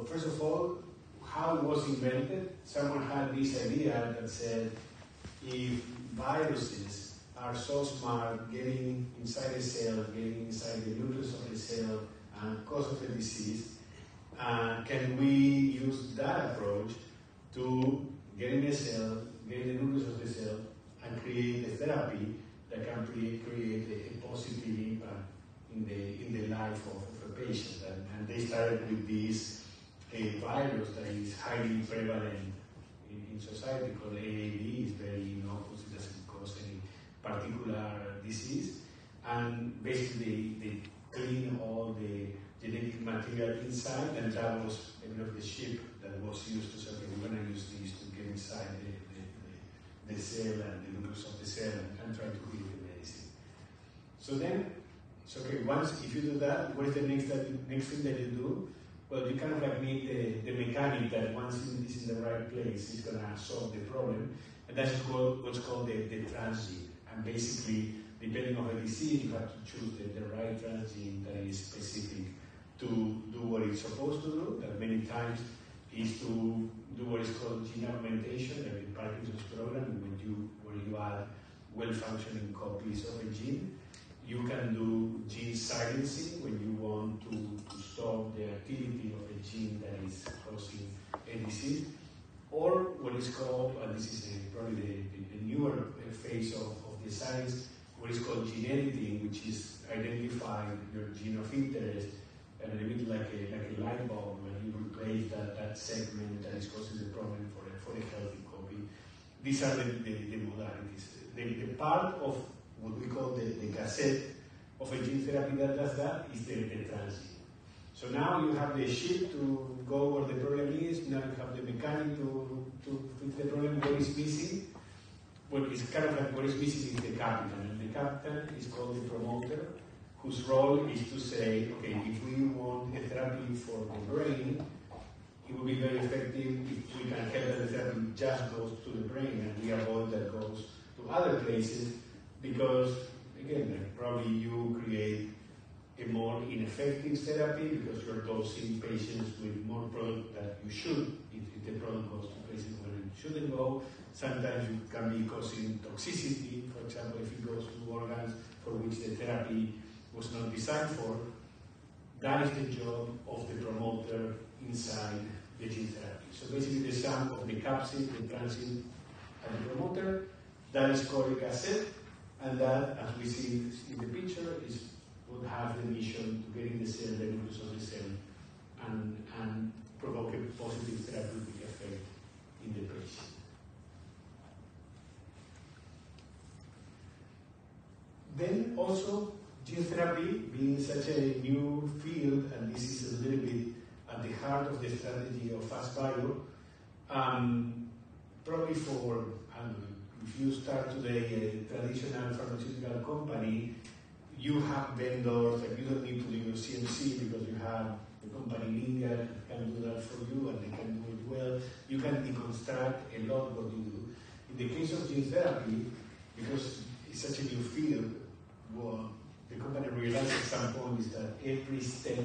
So first of all, how it was invented, someone had this idea that said, if viruses are so smart, getting inside a cell, getting inside the nucleus of the cell, and cause of the disease, can we use that approach to get in a cell, get in the nucleus of the cell, and create a therapy that can create a positive impact in the life of a patient? And they started with this virus that is highly prevalent in society called AAV. It's very innocuous, it doesn't cause any particular disease. And basically they clean all the genetic material inside, and that was the chip that was used to say, okay, we're going to use these to get inside the cell and the nucleus of the cell and try to heal the medicine. So then, it's okay, once if you do that, what is the next thing that you do? Well, you kind of like need the mechanic that once it's in the right place, it's going to solve the problem. And that's what's called the transgene. And basically, depending on the disease, you have to choose the right transgene that is specific to do what it's supposed to do. That many times is to do what is called gene augmentation, like the Parkinson's program, where you add well-functioning copies of a gene. You can do gene silencing when you want to stop the activity of a gene that is causing a disease. Or what is called, and this is probably the newer phase of the science, what is called gene editing, which is identifying your gene of interest, and a bit like a light bulb, when you replace that segment that is causing the problem for a healthy copy. These are the modalities. The part of what we call the cassette of a gene therapy that does that is the transgene. So now you have the chip to go where the problem is, now you have the mechanic to fix the problem. What is missing? Well, it's kind of like what is missing is the capital, and the capital is called the promoter, whose role is to say, okay, if we want a therapy for the brain, it will be very effective if we can help that the therapy just goes to the brain and we avoid that goes to other places, because, again, probably you create a more ineffective therapy because you're dosing patients with more product that you should, if the product goes to places where it shouldn't go. Sometimes you can be causing toxicity, for example, if it goes to organs for which the therapy was not designed for. That is the job of the promoter inside the gene therapy. So basically the sum of the capsid, the transgene, and the promoter, that is called a cassette, and that, as we see in the picture, is would have the mission to get in the cell, the nucleus of the cell, and provoke a positive therapeutic effect in the patient. Then also, gene therapy being such a new field, and this is a little bit at the heart of the strategy of FastBio, probably for, if you start today a traditional pharmaceutical company, you have vendors that you don't need to do your CMC because you have the company in India that can do that for you and they can do it well. You can deconstruct a lot what you do. In the case of gene therapy, because it's such a new field, well, the company realized at some point is that every step